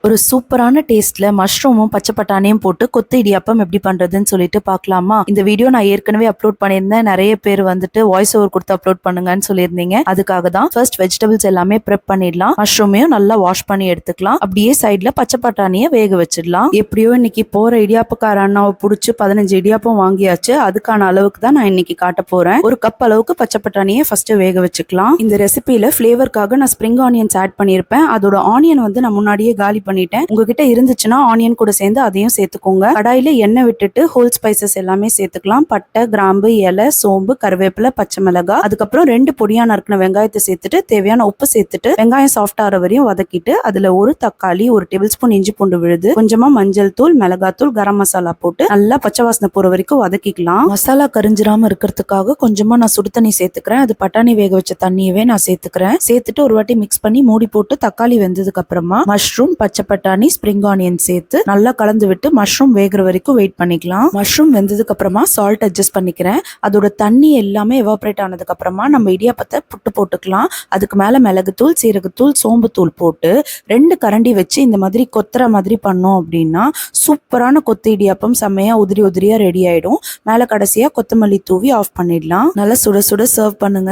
ஒரு சூப்பரான டேஸ்ட்ல மஷ்ரூமும் பச்சை பட்டாணியும் போட்டு கொத்து இடியாப்பம் எப்படி பண்றதுன்னு சொல்லிட்டு பார்க்கலாமா? இந்த வீடியோ நான் ஏற்கனவே அப்லோட் பண்ணியிருந்தேன். நிறைய பேர் வந்துட்டு வாய்ஸ் ஓவர் கொடுத்து அப்லோட் பண்ணுங்கன்னு சொல்லியிருந்தீங்க. அதுக்காக தான் ஃபர்ஸ்ட் வெஜிடபிள்ஸ் எல்லாமே ப்ரெப் பண்ணிடலாம். மஷ்ரூமையும் நல்லா வாஷ் பண்ணி எடுத்துக்கலாம். அப்படியே சைட்ல பச்சை பட்டாணியை வேக வச்சிடலாம். எப்படியோ இன்னைக்கு போற இடியாப்பக்கார அண்ணாவை பிடிச்சி 15 இடியாப்பம் வாங்கியாச்சு. அதுக்கான அளவுக்கு தான் நான் இன்னைக்கு காட்ட போறேன். ஒரு கப் அளவுக்கு பச்சை பட்டாணியை ஃபர்ஸ்ட் வேக வச்சுக்கலாம். இந்த ரெசிபியில ஃபிளேவருக்காக நான் ஸ்ப்ரிங் ஆனியன்ஸ் ஆட் பண்ணியிருப்பேன். அதோட ஆனியன் வந்து நான் முன்னாடியே காலி பண்ணிட்டேன். உங்ககிட்ட இருந்துச்சுன்னா ஆனியன் கூட சேர்ந்து அதையும் சேர்த்துக்கோங்க. கடாயில எண்ணெய் விட்டுட்டு ஹோல் ஸ்பைசஸ் எல்லாமே சேர்த்துக்கலாம். பட்டை, கிராம்பு, இலை, சோம்பு, கருவேப்பிலை, பச்சை மிளகாய், அதுக்கப்புறம் 2 பொடியா நறுக்கின வெங்காயத்தை சேர்த்துட்டு தேவையான உப்பு சேர்த்துட்டு வெங்காயம் சாஃப்ட் ஆகிற வரையும் வதக்கிட்டு அதுல ஒரு தக்காளி, 1 டேபிள் ஸ்பூன் இஞ்சி பூண்டு விழுது, கொஞ்சமா மஞ்சள் தூள், மிளகாத்தூள், கரம் மசாலா போட்டு நல்லா பச்சை வாசனை போற வரைக்கும் வதக்கிக்கலாம். மசாலா கரிஞ்சிராம இருக்கிறதுக்காக கொஞ்சமா நான் சுடு தண்ணி சேர்த்துக்கிறேன். அது பட்டாணி வேக வச்ச தண்ணியவே நான் சேர்த்துக்கிறேன். சேர்த்துட்டு ஒரு வாட்டி மிக்ஸ் பண்ணி மூடி போட்டு தக்காளி வெந்ததுக்கு அப்புறமா மஷ்ரூம், பச்சை பட்டாணி, ஸ்ப்ரிங் ஆனியன் சேர்த்து நல்லா கலந்து விட்டு மஷ்ரூம் வேகிற வரைக்கும் வெயிட் பண்ணிக்கலாம். மஷ்ரூம் வெந்ததுக்கு அப்புறமா சால்ட் அட்ஜஸ்ட் பண்ணிக்கிறேன். அதோட தண்ணி எல்லாமே எவாபரேட் ஆனதுக்கு அப்புறமா நம்ம இடியாப்பத்தை புட்டு போட்டுக்கலாம். அதுக்கு மேல மிளகுத்தூள், சீரகத்தூள், சோம்புத்தூள் போட்டு 2 கரண்டி வச்சு இந்த மாதிரி கொத்துற மாதிரி பண்ணோம் அப்படின்னா சூப்பரான கொத்து இடியாப்பம் செம்மையா உதிரி உதிரியா ரெடி ஆயிடும். மேல கடைசியா கொத்தமல்லி தூவி ஆஃப் பண்ணிடலாம். நல்லா சுட சுட சர்வ் பண்ணுங்க.